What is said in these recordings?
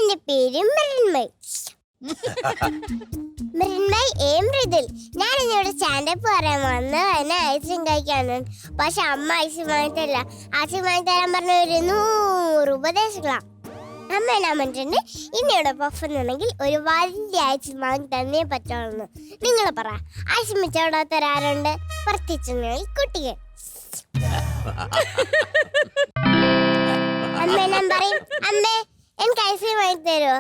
എന്റെ പേര് മൃന്മയ്. മൃന്മയ് എ മൃദുൽ. ഞാൻ ഇന്നിവിടെ സ്റ്റാൻഡപ്പ് പറയാൻ വന്ന് എന്നെ ഐസ്ക്രീം കഴിക്കാണ്. പക്ഷെ അമ്മ ഐസ്ക്രീം വാങ്ങിത്തരില്ല. ഐസ്ക്രീം വാങ്ങിത്തരാൻ പറഞ്ഞ ഒരു 100 ഉപദേശങ്ങളാ. അമ്മ എന്നാ പറഞ്ഞിട്ടുണ്ട്, ഇന്നിവിടെ പഫെന്നുണ്ടെങ്കിൽ ഒരു വലിയ ഐസ്ക്രീം വാങ്ങി തന്നേ പറ്റുള്ളൂ. നിങ്ങൾ പറ, ഐസ്ക്രീം വെച്ചോടാത്തരാരുണ്ട്? പ്രത്യേകിച്ച് കുട്ടികൾ. അമ്മ ഞാൻ പറയും, അമ്മേ എനിക്ക് ഐസ്ക്രീം വാങ്ങി തരുമോ?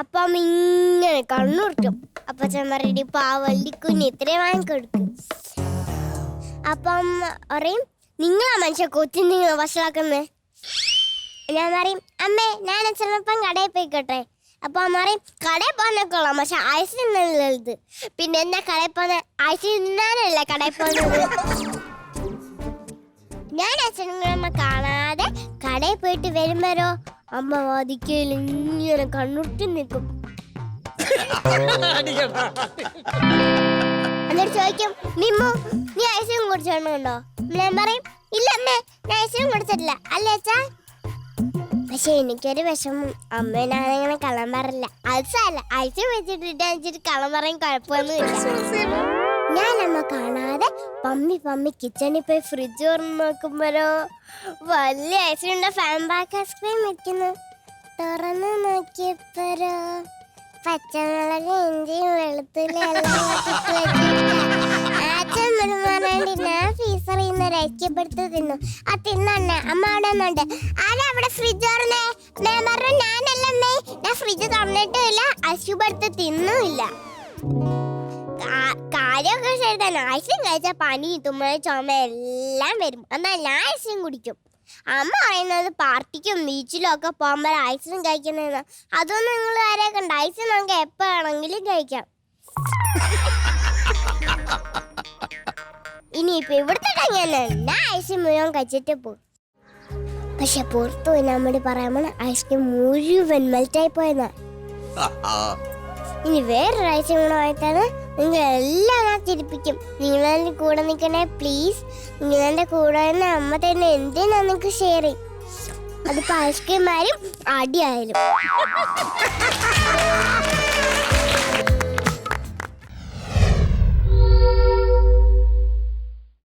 അപ്പം ഇങ്ങനെ കണ്ണുർക്കും. അപ്പച്ചൻ പറയും, പാവല്ലി കുഞ്ഞ് ഇത്രയും വാങ്ങിക്കൊടുക്കും. അപ്പം പറയും, നിങ്ങളാ മനുഷ്യ കൊച്ചു നിങ്ങൾ വഷളാക്കുന്നത്. ഞാൻ പറയും, അമ്മേ ഞാൻ ചിലപ്പം കടയിൽ പോയിക്കോട്ടെ. അപ്പൊ അമ്മ പറയും, കടയിൽ പോകുന്നൊക്കെ കൊള്ളാം, പക്ഷെ ഐസ്ക്രീം നല്ലത്. പിന്നെ എന്താ കടയിൽ പോകുന്ന? ഐസ്ക്രീം തിന്നാനല്ല കടയിൽ പോകുന്നത്. ഞാൻ അച്ഛനമ്മ കാണാതെ കടയിൽ പോയിട്ട് വരുമ്പോഴോ അമ്മ വാദിക്കയിൽ ഇങ്ങനെ കണ്ണുട്ടി നിൽക്കും. എന്നിട്ട് ചോദിക്കും, നിമ്മു നീ ഐസ്ക്രീം കുടിച്ചോണ്ടോ? ഞാൻ പറയും, ഇല്ല അമ്മേ ഞാൻ ഐസ്ക്രീം കുടിച്ചിട്ടില്ല. അല്ലേ അച്ഛാ? പക്ഷെ എനിക്കൊരു വിഷമം, അമ്മ ഞാനിങ്ങനെ കള്ളം പറയില്ല. അത് സാരമില്ല, ഐസ്ക്രീം വെച്ചിട്ട് കള്ളം പറയും, കുഴപ്പമൊന്നുമില്ല. ഞാൻ അമ്മ കാണാതെ പമ്മി കിച്ചണിൽ പോയി ഫ്രിഡ്ജ് തുറന്ന് നോക്കുമ്പോഴോ വലിയ ഐസ്ക്രീമിന്റെ ഫാൻ പാക്ക് ഐസ്ക്രീം വെക്കുന്നു. തുറന്ന് നോക്കിയപ്പോഴോ പച്ചമുളക് ഇഞ്ചിയും വെളുത്തുള്ളി എല്ലാം അച്ഛൻ പറയാണ്ട് ഞാൻ ഫീസറിൽ നിന്ന് രക്ഷപ്പെടുത്ത് തിന്നു. ആ തിന്നെ അമ്മ അവിടെ ഒന്നുണ്ട്. ആരാ അവിടെ ഫ്രിഡ്ജ് തുറന്നേ? ഞാൻ പറഞ്ഞു, ഞാനല്ലമ്മേ, ഞാൻ ഫ്രിഡ്ജ് തുറന്നിട്ടുമില്ല, ഐസ്ക്രീം തിന്നുമില്ല. കാര്യമൊക്കെ ശരി തന്നെ. ഐസ്ക്രീം കഴിച്ചാൽ പനി തുമ്മൽ ചുമ എല്ലാം വരും. എന്നാൽ ഞാൻ ഐസ്ക്രീം കുടിക്കും. അമ്മ പറയുന്നത് പാർട്ടിക്കും ബീച്ചിലും ഒക്കെ പോകുമ്പോൾ ഐസ്ക്രീം കഴിക്കുന്നതെന്ന്. അതൊന്നും നിങ്ങൾ ആരെയൊക്കെ ഉണ്ട്? ഐസ്ക്രീം നമുക്ക് എപ്പോൾ വേണമെങ്കിലും കഴിക്കാം. ഇനിയിപ്പോൾ ഇവിടുത്തെ കഴിഞ്ഞാൽ ഞാൻ ഐസ്ക്രീം മുഴുവൻ കഴിച്ചിട്ട് പോകും. പക്ഷെ പുറത്തു പോയി നമ്മൾ പറയുമ്പോൾ ഐസ്ക്രീം മുഴുവൻ മെൽറ്റായി പോയെന്നാ. ഇനി വേറൊരു ഐസ്ക്രീം കൂടെ വാങ്ങിത്താൽ നിങ്ങൾ എല്ലാം ഞാൻ ചിരിപ്പിക്കും. നിങ്ങളെൻ്റെ കൂടെ നിൽക്കണേ പ്ലീസ്. നിങ്ങളെൻ്റെ കൂടെ തന്നെ അമ്മ തന്നെ എന്തിനാ നിങ്ങൾക്ക് ഷെയർ ചെയ്യും. അതിപ്പോൾ ഐസ്ക്രീം ആയാലും അടിയായാലും.